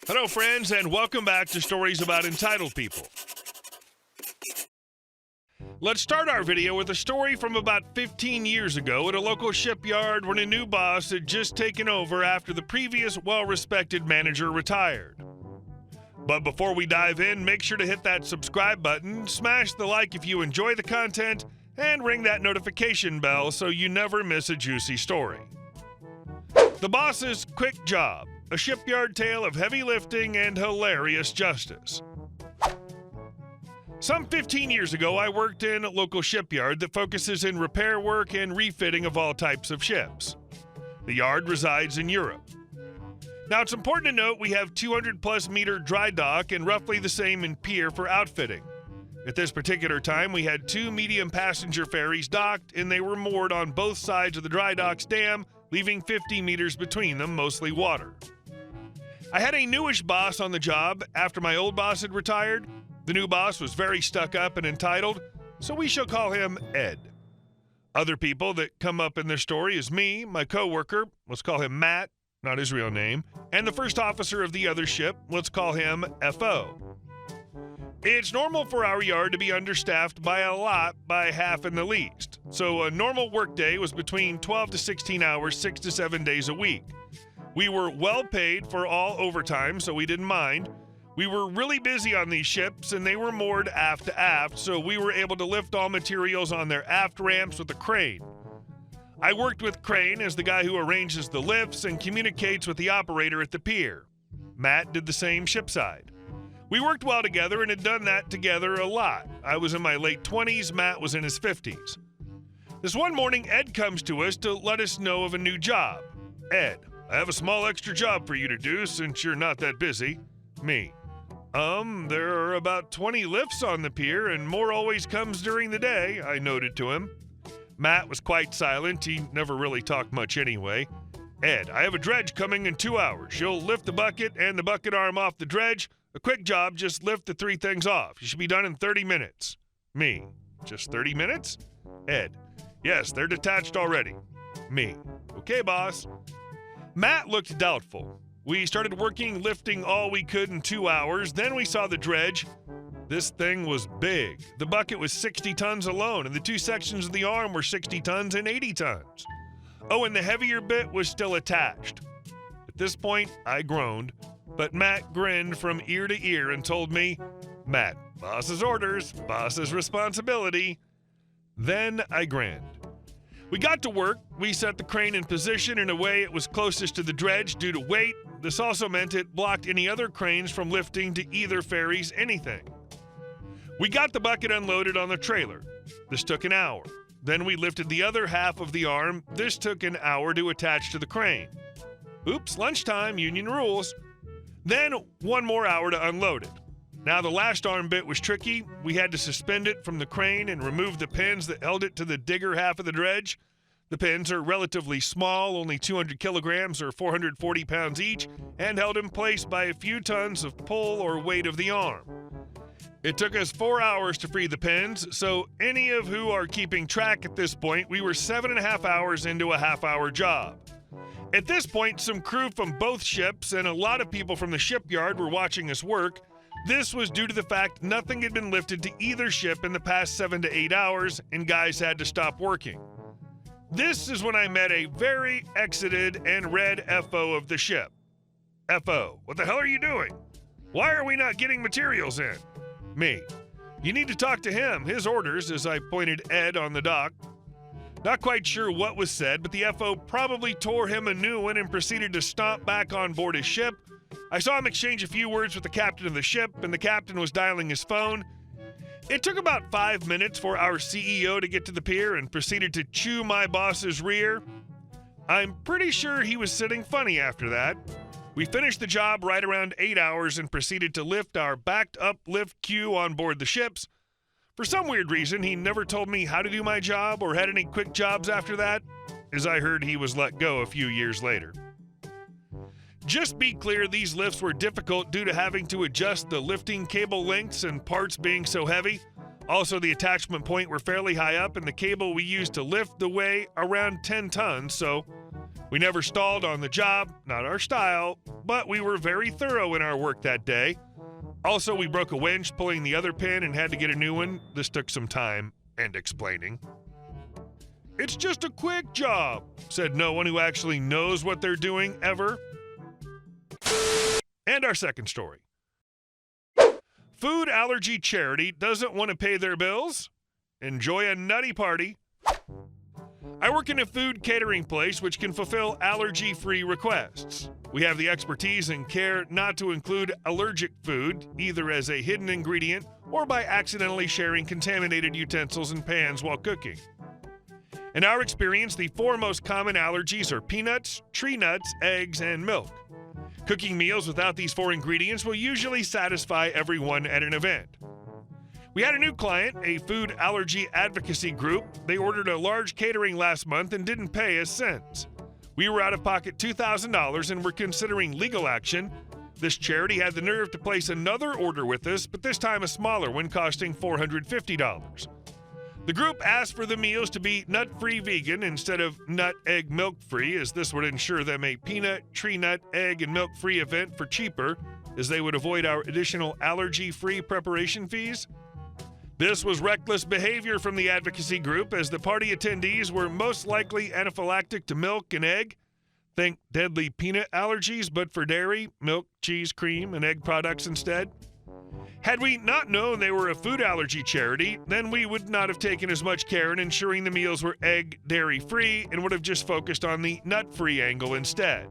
Hello, friends, and welcome back to Stories About Entitled People. Let's start our video with a story from about 15 years ago at a local shipyard when a new boss had just taken over after the previous well-respected manager retired. But before we dive in, make sure to hit that subscribe button, smash the like if you enjoy the content, and ring that notification bell so you never miss a juicy story. The Boss's Quick Job, a shipyard tale of heavy lifting and hilarious justice. Some 15 years ago, I worked in a local shipyard that focuses in repair work and refitting of all types of ships. The yard resides in Europe. Now, it's important to note we have 200-plus meter dry dock and roughly the same in pier for outfitting. At this particular time, we had 2 medium passenger ferries docked, and they were moored on both sides of the dry dock's dam, leaving 50 meters between them, mostly water. I had a newish boss on the job after my old boss had retired. The new boss was very stuck up and entitled, so we shall call him Ed. Other people that come up in this story is me, my co-worker, let's call him Matt, not his real name, and the first officer of the other ship, let's call him F.O. It's normal for our yard to be understaffed by a lot, by half in the least. So a normal workday was between 12 to 16 hours, 6 to 7 days a week. We were well paid for all overtime, so we didn't mind. We were really busy on these ships, and they were moored aft to aft, so we were able to lift all materials on their aft ramps with a crane. I worked with Crane as the guy who arranges the lifts and communicates with the operator at the pier. Matt did the same shipside. We worked well together and had done that together a lot. I was in my late 20s, Matt was in his 50s. This one morning, Ed comes to us to let us know of a new job. Ed, I have a small extra job for you to do since you're not that busy. Me. There are about 20 lifts on the pier and more always comes during the day, I noted to him. Matt was quite silent. He never really talked much anyway. Ed, I have a dredge coming in 2 hours. You'll lift the bucket and the bucket arm off the dredge. A quick job, just lift the 3 things off. You should be done in 30 minutes. Me, just 30 minutes? Ed, yes, they're detached already. Me, okay, boss. Matt looked doubtful. We started working, lifting all we could in 2 hours. Then we saw the dredge. This thing was big. The bucket was 60 tons alone, and the 2 sections of the arm were 60 tons and 80 tons. Oh, and the heavier bit was still attached. At this point, I groaned, but Matt grinned from ear to ear and told me, Matt, boss's orders, boss's responsibility. Then I grinned. We got to work. We set the crane in position in a way it was closest to the dredge due to weight. This also meant it blocked any other cranes from lifting to either ferries anything. We got the bucket unloaded on the trailer. This took an hour. Then we lifted the other half of the arm. This took an hour to attach to the crane. Oops, lunchtime, union rules. Then 1 more hour to unload it. Now the last arm bit was tricky. We had to suspend it from the crane and remove the pins that held it to the digger half of the dredge. The pins are relatively small, only 200 kilograms or 440 pounds each, and held in place by a few tons of pull or weight of the arm. It took us 4 hours to free the pins, so any of who are keeping track at this point, we were 7.5 hours into a half-hour job. At this point, some crew from both ships and a lot of people from the shipyard were watching us work. This was due to the fact nothing had been lifted to either ship in the past 7 to 8 hours, and guys had to stop working. This is when I met a very exited and red F.O. of the ship. F.O., what the hell are you doing? Why are we not getting materials in? Me, you need to talk to him, his orders, as I pointed Ed on the dock. Not quite sure what was said, but the F.O. probably tore him a new one and proceeded to stomp back on board his ship. I saw him exchange a few words with the captain of the ship, and the captain was dialing his phone. It took about 5 minutes for our CEO to get to the pier and proceeded to chew my boss's rear. I'm pretty sure he was sitting funny after that. We finished the job right around 8 hours and proceeded to lift our backed-up lift queue on board the ships. For some weird reason, he never told me how to do my job or had any quick jobs after that, as I heard he was let go a few years later. Just be clear, these lifts were difficult due to having to adjust the lifting cable lengths and parts being so heavy. Also, the attachment point were fairly high up, and the cable we used to lift the weigh around 10 tons, so We never stalled on the job, not our style, but we were very thorough in our work that day. Also, we broke a winch pulling the other pin and had to get a new one. This took some time and explaining. It's just a quick job, said no one who actually knows what they're doing ever. And our second story. Food allergy charity doesn't want to pay their bills? Enjoy a nutty party. I work in a food catering place which can fulfill allergy-free requests. We have the expertise and care not to include allergic food, either as a hidden ingredient or by accidentally sharing contaminated utensils and pans while cooking. In our experience, the four most common allergies are peanuts, tree nuts, eggs, and milk. Cooking meals without these four ingredients will usually satisfy everyone at an event. We had a new client, a food allergy advocacy group. They ordered a large catering last month and didn't pay us cents. We were out of pocket $2,000 and were considering legal action. This charity had the nerve to place another order with us, but this time a smaller one costing $450. The group asked for the meals to be nut-free vegan instead of nut, egg, milk-free, as this would ensure them a peanut, tree nut, egg, and milk-free event for cheaper, as they would avoid our additional allergy-free preparation fees. This was reckless behavior from the advocacy group, as the party attendees were most likely anaphylactic to milk and egg. Think deadly peanut allergies, but for dairy, milk, cheese, cream, and egg products instead. Had we not known they were a food allergy charity, then we would not have taken as much care in ensuring the meals were egg, dairy-free and would have just focused on the nut-free angle instead.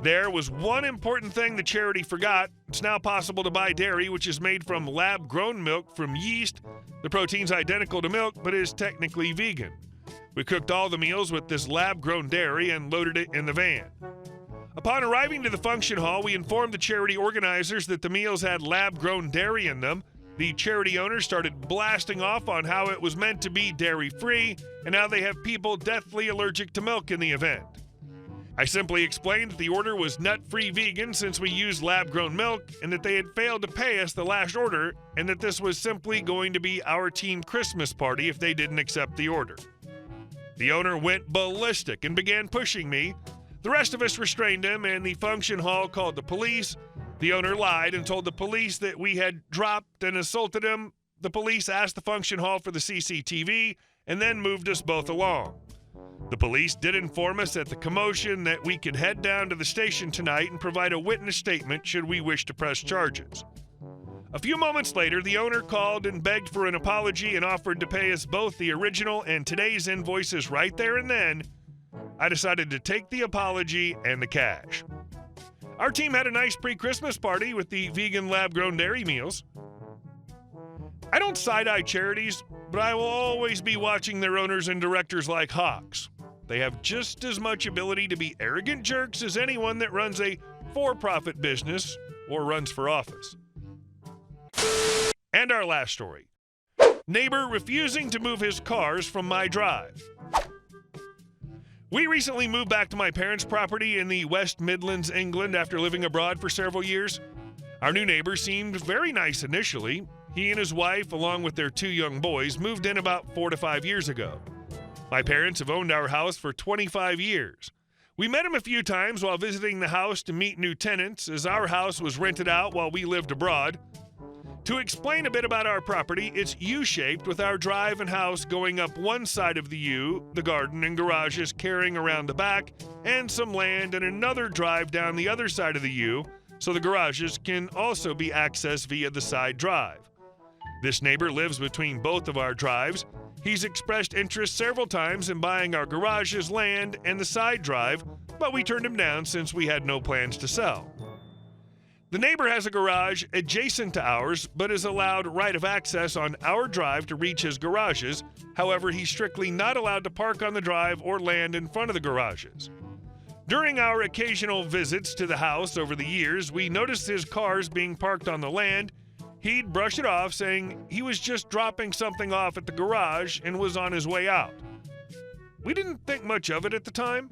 There was one important thing the charity forgot. It's now possible to buy dairy, which is made from lab-grown milk from yeast. The protein's identical to milk, but is technically vegan. We cooked all the meals with this lab-grown dairy and loaded it in the van. Upon arriving to the function hall, we informed the charity organizers that the meals had lab-grown dairy in them. The charity owners started blasting off on how it was meant to be dairy-free, and how they have people deathly allergic to milk in the event. I simply explained that the order was nut-free vegan since we used lab-grown milk, and that they had failed to pay us the last order, and that this was simply going to be our team Christmas party if they didn't accept the order. The owner went ballistic and began pushing me. The rest of us restrained him, and the function hall called the police. The owner lied and told the police that we had dropped and assaulted him. The police asked the function hall for the CCTV and then moved us both along. The police did inform us at the commotion that we could head down to the station tonight and provide a witness statement should we wish to press charges. A few moments later, the owner called and begged for an apology and offered to pay us both the original and today's invoices right there and then. I decided to take the apology and the cash. Our team had a nice pre-Christmas party with the vegan lab-grown dairy meals. I don't side-eye charities, but I will always be watching their owners and directors like hawks. They have just as much ability to be arrogant jerks as anyone that runs a for-profit business or runs for office. And our last story. Neighbor refusing to move his cars from my drive. We recently moved back to my parents' property in the West Midlands, England, after living abroad for several years. Our new neighbor seemed very nice initially. He and his wife, along with their 2 young boys, moved in about 4 to 5 years ago. My parents have owned our house for 25 years. We met him a few times while visiting the house to meet new tenants, as our house was rented out while we lived abroad. To explain a bit about our property, it's U-shaped with our drive and house going up one side of the U, the garden and garages carrying around the back, and some land and another drive down the other side of the U, so the garages can also be accessed via the side drive. This neighbor lives between both of our drives. He's expressed interest several times in buying our garages, land, and the side drive, but we turned him down since we had no plans to sell. The neighbor has a garage adjacent to ours, but is allowed right of access on our drive to reach his garages. However, he's strictly not allowed to park on the drive or land in front of the garages. During our occasional visits to the house over the years, we noticed his cars being parked on the land. He'd brush it off, saying he was just dropping something off at the garage and was on his way out. We didn't think much of it at the time.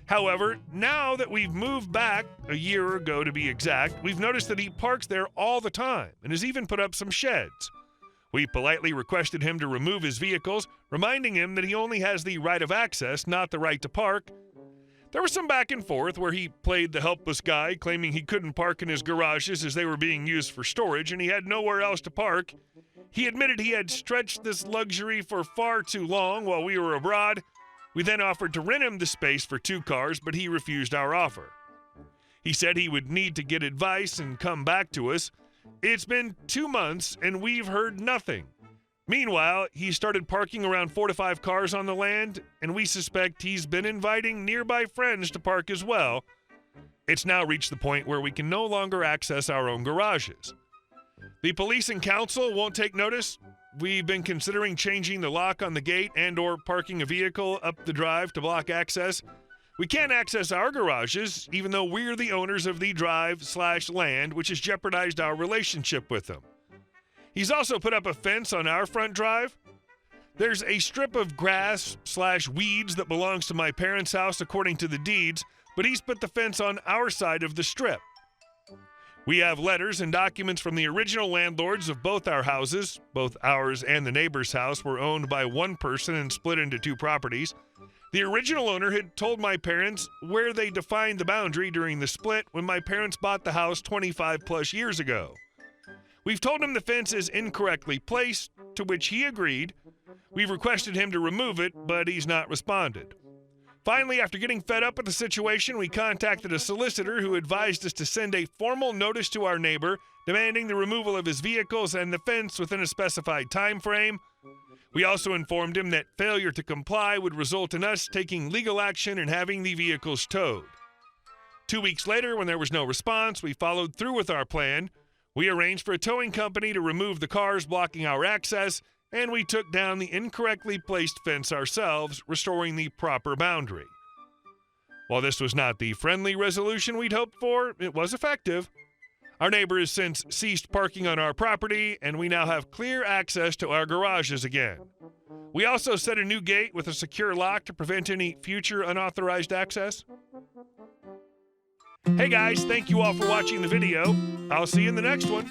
However, now that we've moved back, a year ago to be exact, we've noticed that he parks there all the time and has even put up some sheds. We politely requested him to remove his vehicles, reminding him that he only has the right of access, not the right to park. There was some back and forth where he played the helpless guy, claiming he couldn't park in his garages as they were being used for storage and he had nowhere else to park. He admitted he had stretched this luxury for far too long while we were abroad. We then offered to rent him the space for 2 cars, but he refused our offer. He said he would need to get advice and come back to us. It's been 2 months and we've heard nothing. Meanwhile, he started parking around 4 to 5 cars on the land, and we suspect he's been inviting nearby friends to park as well. It's now reached the point where we can no longer access our own garages. The police and council won't take notice. We've been considering changing the lock on the gate and/or parking a vehicle up the drive to block access. We can't access our garages, even though we're the owners of the drive/land, which has jeopardized our relationship with them. He's also put up a fence on our front drive. There's a strip of grass/weeds that belongs to my parents' house according to the deeds, but he's put the fence on our side of the strip. We have letters and documents from the original landlords of both our houses. Both ours and the neighbor's house were owned by one person and split into 2 properties. The original owner had told my parents where they defined the boundary during the split when my parents bought the house 25 plus years ago. We've told him the fence is incorrectly placed, to which he agreed. We've requested him to remove it, but he's not responded. Finally, after getting fed up with the situation, we contacted a solicitor who advised us to send a formal notice to our neighbor demanding the removal of his vehicles and the fence within a specified time frame. We also informed him that failure to comply would result in us taking legal action and having the vehicles towed. 2 weeks later, when there was no response, we followed through with our plan. We arranged for a towing company to remove the cars blocking our access, and we took down the incorrectly placed fence ourselves, restoring the proper boundary. While this was not the friendly resolution we'd hoped for, it was effective. Our neighbor has since ceased parking on our property, and we now have clear access to our garages again. We also set a new gate with a secure lock to prevent any future unauthorized access. Hey guys, thank you all for watching the video. I'll see you in the next one.